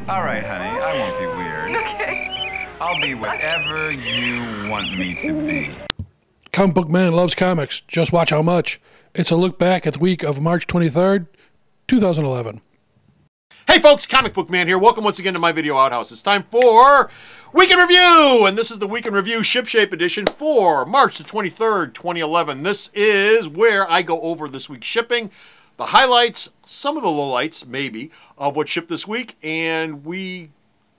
All right, honey, I won't be weird. Okay. I'll be whatever you want me to be. Comic Book Man loves comics. Just watch how much. It's a look back at the week of March 23rd, 2011. Hey folks, Comic Book Man here. Welcome once again to my video outhouse. It's time for Week in Review, and this is the Week in Review Shipshape edition for March the 23rd, 2011. This is where I go over this week's shipping, the highlights, some of the lowlights, maybe, of what shipped this week, and we,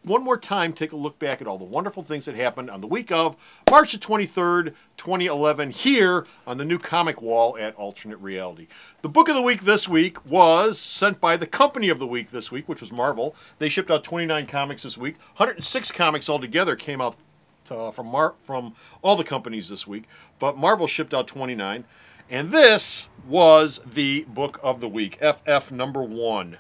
one more time, take a look back at all the wonderful things that happened on the week of March the 23rd, 2011, here on the new comic wall at Alternate Reality. The book of the week this week was sent by the company of the week this week, which was Marvel. They shipped out 29 comics this week. 106 comics altogether came out from all the companies this week, but Marvel shipped out 29. And this was the book of the week, FF number 1.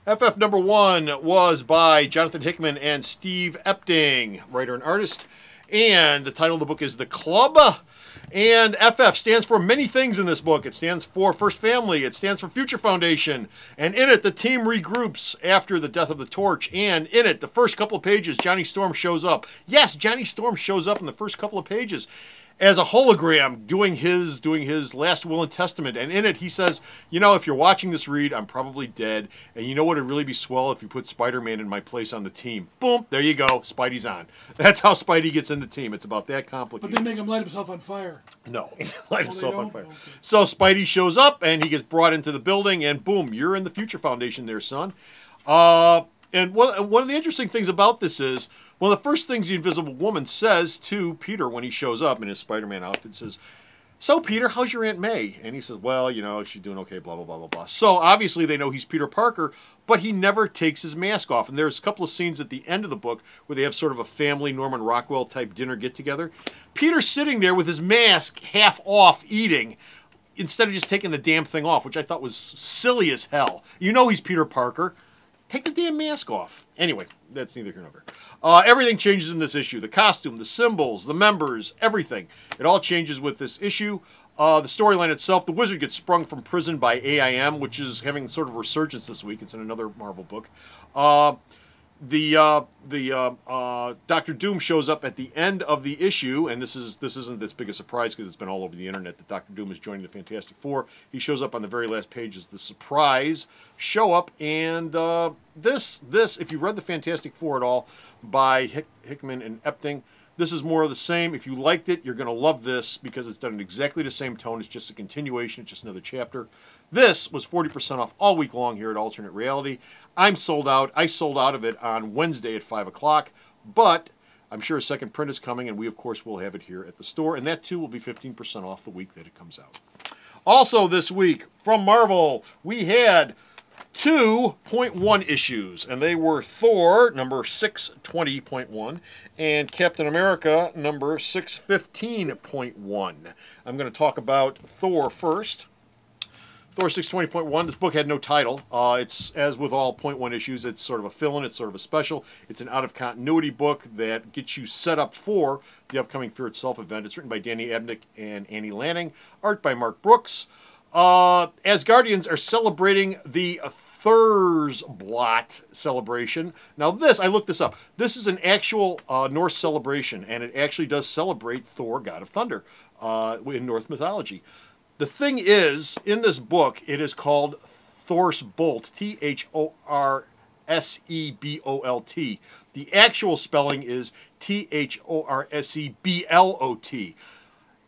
FF number 1 was by Jonathan Hickman and Steve Epting, writer and artist. And the title of the book is The Club. And FF stands for many things in this book. It stands for First Family. It stands for Future Foundation. And in it, the team regroups after the death of the Torch. And in it, the first couple of pages, Johnny Storm shows up. Yes, Johnny Storm shows up in the first couple of pages as a hologram doing his last will and testament. And in it, he says, you know, if you're watching this read, I'm probably dead. And you know what would really be swell if you put Spider-Man in my place on the team. Boom, there you go. Spidey's on. That's how Spidey gets in the team. It's about that complicated. But they make him light himself on fire. No, light himself on fire. Okay. So Spidey shows up, and he gets brought into the building, and boom, you're in the Future Foundation there, son. And one of the interesting things about this is, one of the first things the Invisible Woman says to Peter when he shows up in his Spider-Man outfit says, so Peter, how's your Aunt May? And he says, well, you know, she's doing okay, blah, blah, blah, blah, blah. So obviously they know he's Peter Parker, but he never takes his mask off. And there's a couple of scenes at the end of the book where they have sort of a family Norman Rockwell type dinner get-together. Peter's sitting there with his mask half off eating, instead of just taking the damn thing off, which I thought was silly as hell. You know he's Peter Parker. Take the damn mask off. Anyway, that's neither here nor there. Everything changes in this issue. The costume, the symbols, the members, everything. It all changes with this issue. The storyline itself, the Wizard gets sprung from prison by AIM, which is having sort of a resurgence this week. It's in another Marvel book. Dr. Doom shows up at the end of the issue, and this isn't this big a surprise because it's been all over the internet that Dr. Doom is joining the Fantastic Four. He shows up on the very last page as the surprise show up, and this if you've read the Fantastic Four at all by Hickman and Epting, this is more of the same. If you liked it, you're going to love this because it's done in exactly the same tone. It's just a continuation. It's just another chapter. This was 40% off all week long here at Alternate Reality. I'm sold out. I sold out of it on Wednesday at 5 o'clock, but I'm sure a second print is coming, and we, of course, will have it here at the store, and that, too, will be 15% off the week that it comes out. Also this week, from Marvel, we had 2.1 issues, and they were Thor, number 620.1, and Captain America, number 615.1. I'm going to talk about Thor first. Thor 620.1, this book had no title. It's, as with all .1 issues, it's sort of a fill-in, it's sort of a special. It's an out-of-continuity book that gets you set up for the upcoming Fear Itself event. It's written by Danny Abnick and Annie Lanning, art by Mark Brooks. Asgardians are celebrating the Thursblot celebration. Now this, I looked this up. This is an actual Norse celebration, and it actually does celebrate Thor, God of Thunder, in Norse mythology. The thing is, in this book, it is called Thorsbolt, Thorsebolt. The actual spelling is Thorseblot.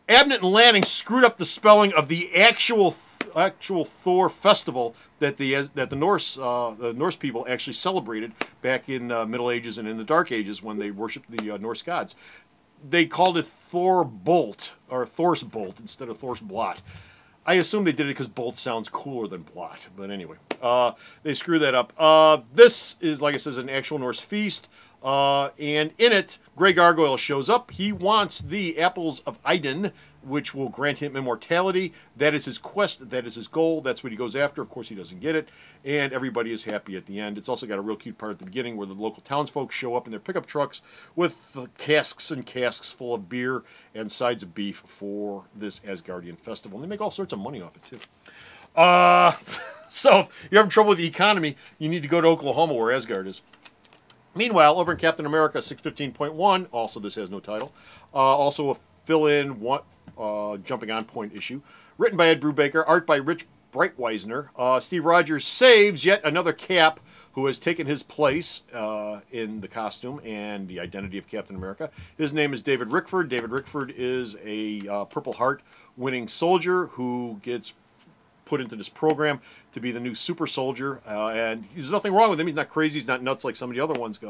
Abnett and Lanning screwed up the spelling of the actual Thor festival that the Norse people actually celebrated back in Middle Ages and in the Dark Ages when they worshipped the Norse gods. They called it Thorbolt, or Thorsbolt, instead of Thorsblot. I assume they did it because bolt sounds cooler than blot. But anyway, they screwed that up. This is, like I said, an actual Norse feast. And in it, Grey Gargoyle shows up. He wants the Apples of Iden, which will grant him immortality. That is his quest. That is his goal. That's what he goes after. Of course, he doesn't get it. And everybody is happy at the end. It's also got a real cute part at the beginning where the local townsfolk show up in their pickup trucks with casks and casks full of beer and sides of beef for this Asgardian festival. And they make all sorts of money off it, too. So if you're having trouble with the economy, you need to go to Oklahoma where Asgard is. Meanwhile, over in Captain America 615.1, also this has no title, also a fill-in jumping on point issue, written by Ed Brubaker, art by Rich Breitweisner. Steve Rogers saves yet another Cap who has taken his place in the costume and the identity of Captain America. His name is David Rickford. David Rickford is a Purple Heart winning soldier who gets put into this program to be the new super soldier, and there's nothing wrong with him. He's not crazy, he's not nuts like some of the other ones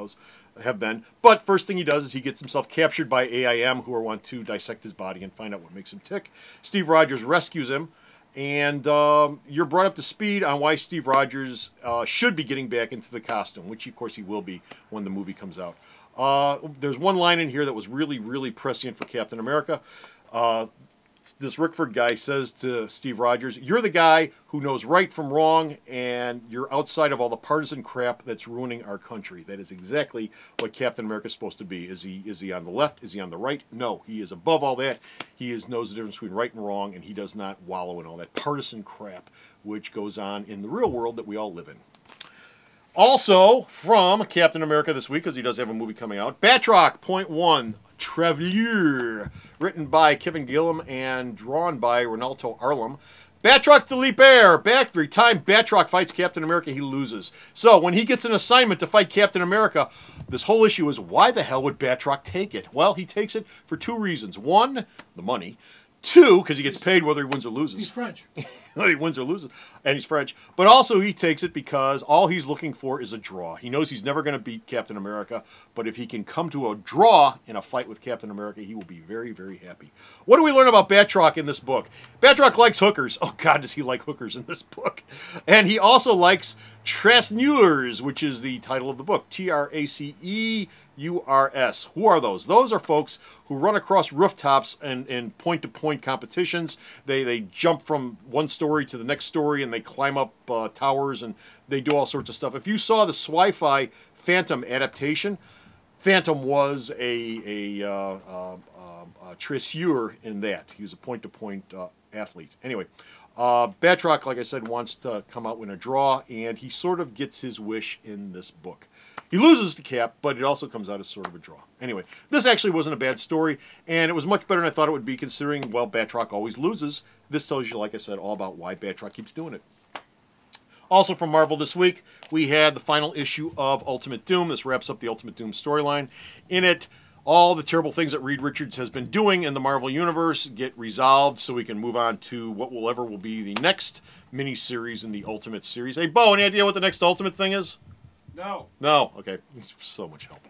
have been. But first thing he does is he gets himself captured by AIM, who want to dissect his body and find out what makes him tick. Steve Rogers rescues him, and you're brought up to speed on why Steve Rogers should be getting back into the costume, which of course he will be when the movie comes out. There's one line in here that was really, really prescient for Captain America. This Rickford guy says to Steve Rogers, "You're the guy who knows right from wrong, and you're outside of all the partisan crap that's ruining our country." That is exactly what Captain America is supposed to be. Is he on the left? Is he on the right? No, he is above all that. He knows the difference between right and wrong, and he does not wallow in all that partisan crap which goes on in the real world that we all live in. Also, from Captain America this week, because he does have a movie coming out, Batroc .1, Traveler, written by Kevin Gilliam and drawn by Ronaldo Arlem. Batroc the Leap Air. Every time Batroc fights Captain America, he loses. So when he gets an assignment to fight Captain America, this whole issue is, why the hell would Batroc take it? Well, he takes it for two reasons. One, the money. Two, because he gets paid whether he wins or loses. He's French. He wins or loses, and he's French. But also he takes it because all he's looking for is a draw. He knows he's never going to beat Captain America, but if he can come to a draw in a fight with Captain America, he will be very, very happy. What do we learn about Batroc in this book? Batroc likes hookers. Oh, God, does he like hookers in this book. And he also likes Traceurs, which is the title of the book. Traceurs. Who are those? Those are folks who run across rooftops and in point-to-point competitions. They jump from one story to the next story, and they climb up towers, and they do all sorts of stuff. If you saw the Sci-Fi Phantom adaptation, Phantom was a traceur in that. He was a point-to-point athlete. Anyway, Batroc, like I said, wants to come out in a draw, and he sort of gets his wish in this book. He loses to Cap, but it also comes out as sort of a draw. Anyway, this actually wasn't a bad story, and it was much better than I thought it would be, considering, well, Batroc always loses. This tells you, like I said, all about why Batroc keeps doing it. Also from Marvel this week, we had the final issue of Ultimate Doom. This wraps up the Ultimate Doom storyline. In it, all the terrible things that Reed Richards has been doing in the Marvel Universe get resolved, so we can move on to what will be the next miniseries in the Ultimate series. Hey, Bo, any idea what the next Ultimate thing is? No. No? Okay. He's so much help.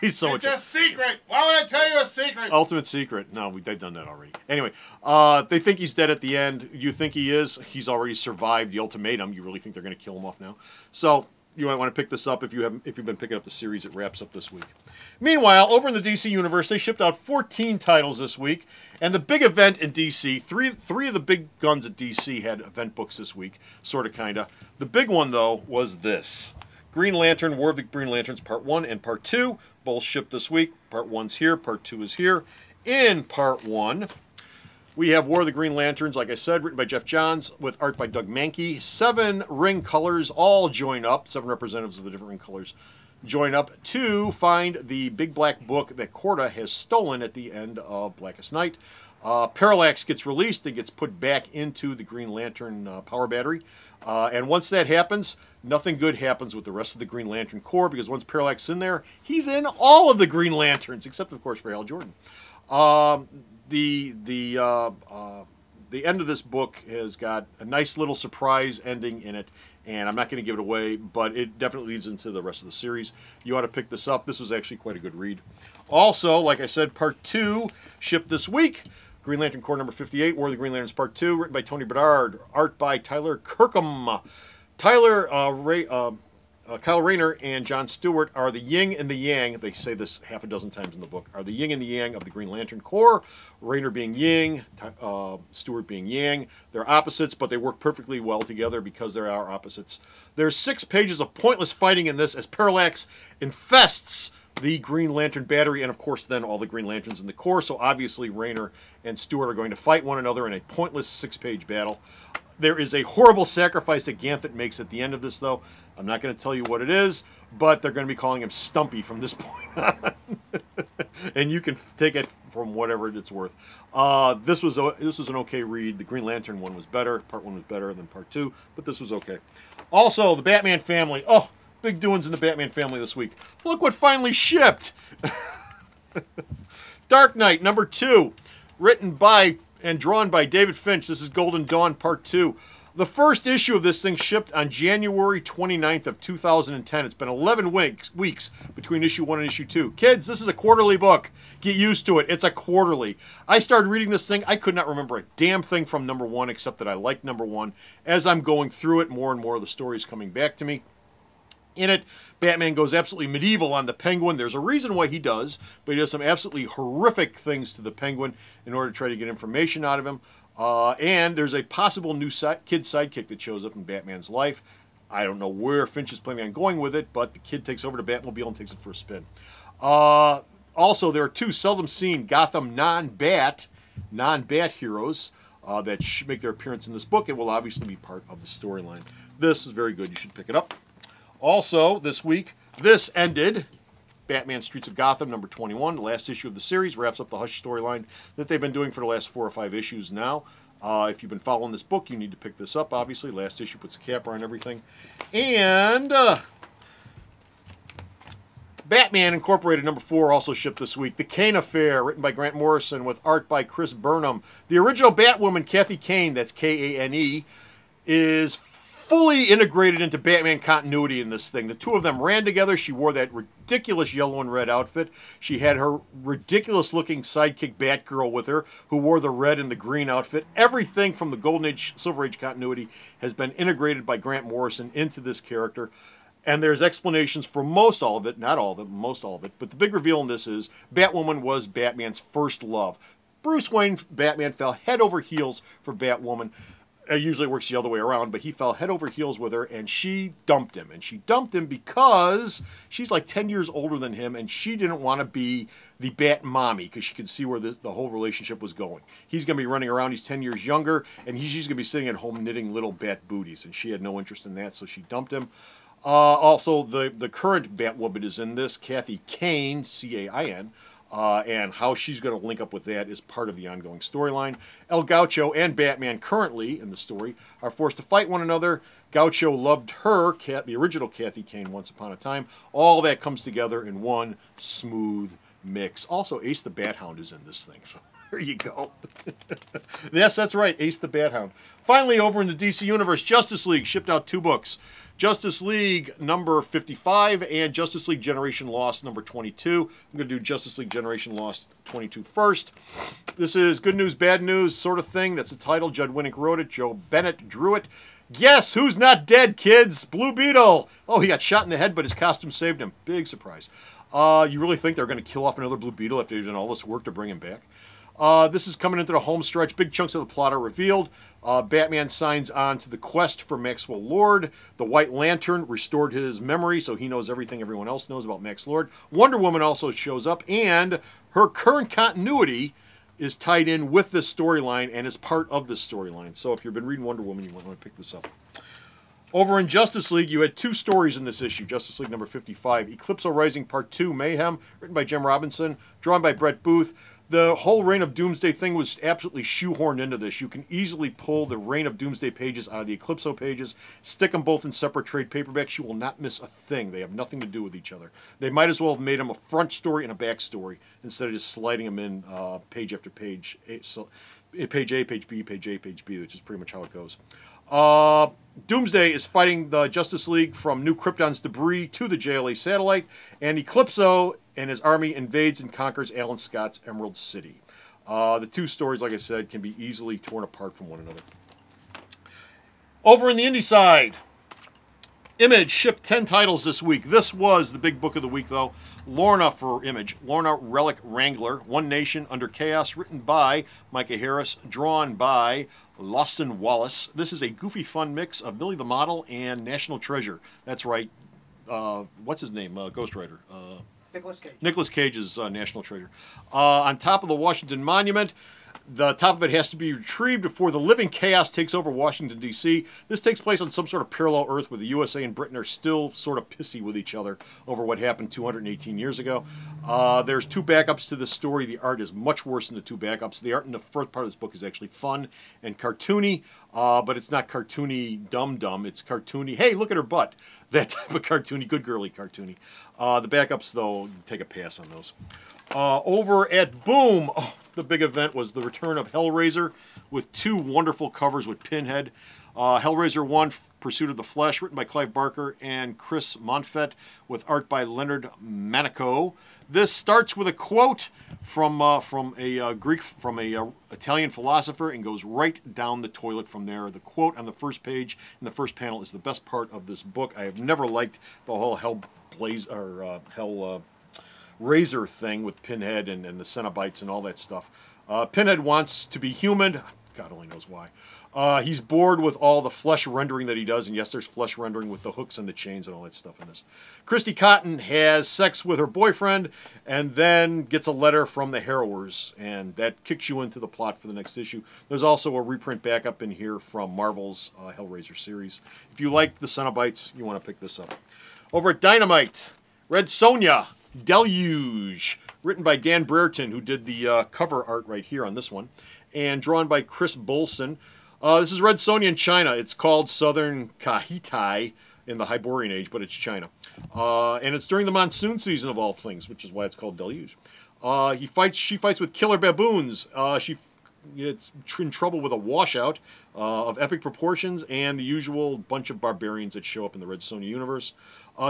He's so much help. It's a secret. Why would I tell you a secret? Ultimate secret. No, they've done that already. Anyway, they think he's dead at the end. You think he is. He's already survived the ultimatum. You really think they're going to kill him off now? So you might want to pick this up if you've been picking up the series. It wraps up this week. Meanwhile, over in the DC universe, they shipped out 14 titles this week, and the big event in DC, three of the big guns at DC had event books this week, sort of, kind of. The big one, though, was this. Green Lantern, War of the Green Lanterns Part 1 and Part 2, both shipped this week. Part 1's here, Part 2 is here. In Part 1, we have War of the Green Lanterns, like I said, written by Jeff Johns, with art by Doug Mankey. 7 ring colors all join up, 7 representatives of the different ring colors join up to find the big black book that Corda has stolen at the end of Blackest Night. Parallax gets released and gets put back into the Green Lantern power battery. And once that happens, nothing good happens with the rest of the Green Lantern Corps, because once Parallax is in there, he's in all of the Green Lanterns, except, of course, for Hal Jordan. The end of this book has got a nice little surprise ending in it, and I'm not going to give it away, but it definitely leads into the rest of the series. You ought to pick this up. This was actually quite a good read. Also, like I said, Part 2 shipped this week. Green Lantern Corps number 58, War of the Green Lanterns Part 2, written by Tony Bedard, art by Tyler Kirkham. Kyle Rayner and John Stewart are the yin and the yang. They say this half a dozen times in the book. Are the yin and the yang of the Green Lantern Corps. Rayner being yin, Stewart being yang. They're opposites, but they work perfectly well together because they are opposites. There's 6 pages of pointless fighting in this as Parallax infests the Green Lantern battery, and of course then all the Green Lanterns in the Corps. So obviously Rayner and Stewart are going to fight one another in a pointless 6-page battle. There is a horrible sacrifice that Ganthet makes at the end of this, though. I'm not going to tell you what it is, but they're going to be calling him Stumpy from this point on. And you can take it from whatever it's worth. This was an okay read. The Green Lantern one was better. Part 1 was better than Part 2, but this was okay. Also, the Batman family. Oh, big doings in the Batman family this week. Look what finally shipped. Dark Knight number 2, written by and drawn by David Finch. This is Golden Dawn Part 2. The first issue of this thing shipped on January 29th of 2010. It's been 11 weeks between issue 1 and issue 2. Kids, this is a quarterly book. Get used to it. It's a quarterly. I started reading this thing. I could not remember a damn thing from number 1 except that I liked number 1. As I'm going through it, more and more of the story is coming back to me. In it, Batman goes absolutely medieval on the Penguin. There's a reason why he does, but he does some absolutely horrific things to the Penguin in order to try to get information out of him. And there's a possible new kid sidekick that shows up in Batman's life. I don't know where Finch is planning on going with it, but the kid takes over to Batmobile and takes it for a spin. Also, there are 2 seldom seen Gotham non-Bat heroes that should make their appearance in this book and will obviously be part of the storyline. This is very good. You should pick it up. Also, this week, this ended. Batman Streets of Gotham, number 21, the last issue of the series, wraps up the Hush storyline that they've been doing for the last 4 or 5 issues now. If you've been following this book, you need to pick this up, obviously. Last issue puts a capper on everything. And Batman Incorporated, number 4, also shipped this week. The Kane Affair, written by Grant Morrison with art by Chris Burnham. The original Batwoman, Kathy Kane, that's Kane, is fully integrated into Batman continuity in this thing. The 2 of them ran together. She wore that ridiculous yellow and red outfit. She had her ridiculous-looking sidekick Batgirl with her, who wore the red and the green outfit. Everything from the Golden Age, Silver Age continuity has been integrated by Grant Morrison into this character. And there's explanations for most all of it, not all of it, most all of it. But the big reveal in this is Batwoman was Batman's first love. Bruce Wayne, Batman, fell head over heels for Batwoman. It usually works the other way around, but he fell head over heels with her, and she dumped him. And she dumped him because she's like 10 years older than him, and she didn't want to be the Bat mommy because she could see where the whole relationship was going. He's going to be running around. He's 10 years younger, and she's going to be sitting at home knitting little bat booties, and she had no interest in that, so she dumped him. Also, the current Batwoman is in this, Kathy Kane, C-A-I-N, and how she's going to link up with that is part of the ongoing storyline. El Gaucho and Batman currently in the story are forced to fight one another. Gaucho loved her, the original Kathy Kane, once upon a time. All that comes together in one smooth mix. Also, Ace the Bat Hound is in this thing, so there you go. Yes, that's right, Ace the Bat Hound. Finally, over in the DC Universe, Justice League shipped out 2 books. Justice League number 55 and Justice League Generation Lost number 22. I'm going to do Justice League Generation Lost 22 first. This is good news, bad news sort of thing. That's the title. Judd Winnick wrote it. Joe Bennett drew it. Guess who's not dead, kids? Blue Beetle. Oh, he got shot in the head, but his costume saved him. Big surprise. You really think they're going to kill off another Blue Beetle after they've done all this work to bring him back? This is coming into the home stretch. Big chunks of the plot are revealed. Batman signs on to the quest for Maxwell Lord. The White Lantern restored his memory, so he knows everything everyone else knows about Max Lord. Wonder Woman also shows up, and her current continuity is tied in with this storyline and is part of this storyline. So if you've been reading Wonder Woman, you might want to pick this up. Over in Justice League, you had 2 stories in this issue. Justice League number 55, Eclipso Rising Part 2, Mayhem, written by Jim Robinson, drawn by Brett Booth. The whole Reign of Doomsday thing was absolutely shoehorned into this. You can easily pull the Reign of Doomsday pages out of the Eclipso pages, stick them both in separate trade paperbacks. You will not miss a thing. They have nothing to do with each other. They might as well have made them a front story and a back story instead of just sliding them in page after page. So, page A, page B, page A, page B, which is pretty much how it goes. Doomsday is fighting the Justice League from New Krypton's debris to the JLA satellite, and Eclipso and his army invades and conquers Alan Scott's Emerald City. The 2 stories, like I said, can be easily torn apart from one another. Over in the indie side, Image shipped 10 titles this week. This was the big book of the week, though. Lorna for Image. Lorna Relic Wrangler, One Nation Under Chaos, written by Micah Harris, drawn by Lawson Wallace. This is a goofy, fun mix of Billy the Model and National Treasure. That's right. What's his name? Ghost Rider. Nicolas Cage. Nicolas Cage's National Treasure. On top of the Washington Monument, The top of it has to be retrieved before the living chaos takes over Washington, D.C. This takes place on some sort of parallel Earth where the USA and Britain are still sort of pissy with each other over what happened 218 years ago. There's 2 backups to this story. The art is much worse than the 2 backups. The art in the first part of this book is actually fun and cartoony, but it's not cartoony dumb-dumb. It's cartoony, hey, look at her butt. That type of cartoony, good girly cartoony. The backups, though, take a pass on those. Over at Boom, the big event was the return of Hellraiser with 2 wonderful covers with Pinhead. Hellraiser 1, Pursuit of the Flesh, written by Clive Barker and Chris Monfett, with art by Leonard Manico. This starts with a quote from a Italian philosopher and goes right down the toilet from there. The quote on the first page in the first panel is the best part of this book. I have never liked the whole Hellraiser thing with Pinhead and the Cenobites and all that stuff. Pinhead wants to be human. God only knows why. He's bored with all the flesh rendering that he does, and yes, there's flesh rendering with the hooks and the chains and all that stuff in this. Christy Cotton has sex with her boyfriend and then gets a letter from the Harrowers, and that kicks you into the plot for the next issue. There's also a reprint backup in here from Marvel's Hellraiser series. If you like the Cenobites, you want to pick this up. Over at Dynamite, Red Sonja, Deluge, written by Dan Brereton, who did the cover art right here on this one, and drawn by Chris Bolson. This is Red Sonja in China. It's called Southern Kahitai in the Hyborian Age, but it's China. And it's during the monsoon season of all things, which is why it's called Deluge. She fights with killer baboons. It's in trouble with a washout of epic proportions and the usual bunch of barbarians that show up in the Red Sonja universe.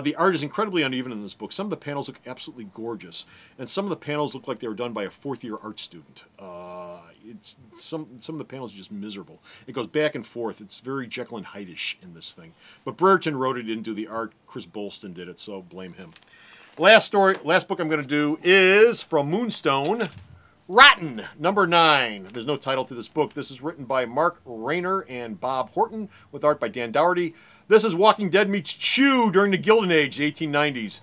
The art is incredibly uneven in this book. Some of the panels look absolutely gorgeous, and some of the panels look like they were done by a 4th-year art student. Some of the panels are just miserable. It goes back and forth. It's very Jekyll and Hyde-ish in this thing. But Brereton wrote it into the art. Chris Bolston did it, so blame him. Last book I'm going to do is from Moonstone. Rotten, number 9. There's no title to this book. This is written by Mark Rayner and Bob Horton, with art by Dan Dougherty. This is Walking Dead meets Chew during the Gilded Age, the 1890s.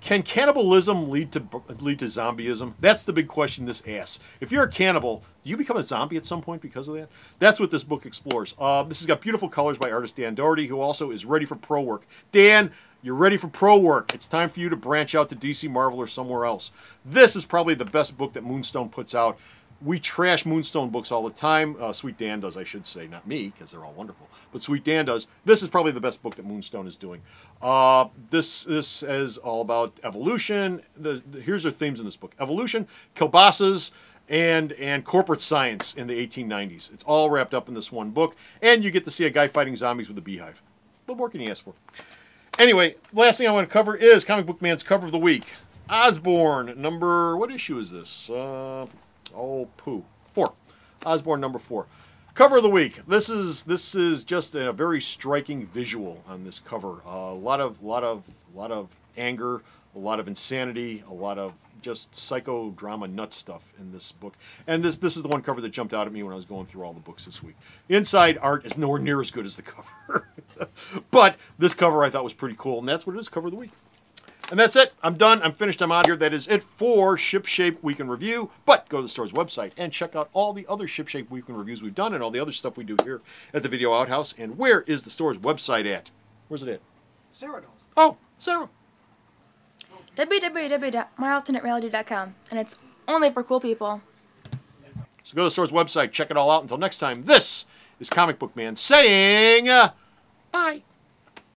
Can cannibalism lead to zombieism? That's the big question this asks. If you're a cannibal, do you become a zombie at some point because of that? That's what this book explores. This has got beautiful colors by artist Dan Dougherty, who also is ready for pro work. Dan, you're ready for pro work. It's time for you to branch out to DC, Marvel, or somewhere else. This is probably the best book that Moonstone puts out. We trash Moonstone books all the time. Sweet Dan does, I should say. Not me, because they're all wonderful. But Sweet Dan does. This is probably the best book that Moonstone is doing. This is all about evolution. Here's our themes in this book. Evolution, kielbasa's, and corporate science in the 1890s. It's all wrapped up in this one book. And you get to see a guy fighting zombies with a beehive. What more can you ask for? Anyway, last thing I want to cover is Comic Book Man's Cover of the Week. Osborne, what issue is this? 4. Osborne number 4. Cover of the week. This is just a very striking visual on this cover. A lot of anger, a lot of insanity, a lot of just psychodrama nut stuff in this book. And this is the one cover that jumped out at me when I was going through all the books this week. The inside art is nowhere near as good as the cover. But this cover I thought was pretty cool, and that's what it is, Cover of the Week. And that's it. I'm done. I'm finished. I'm out of here. That is it for Shipshape Week in Review. But go to the store's website and check out all the other Shipshape Week in Reviews we've done and all the other stuff we do here at the Video Outhouse. And where is the store's website at? Where's it at? Sarah knows. Oh, Sarah. www.myalternatereality.com, and it's only for cool people. So go to the store's wwebsite. Check it all out. Until next time, this is Comic Book Man saying bye.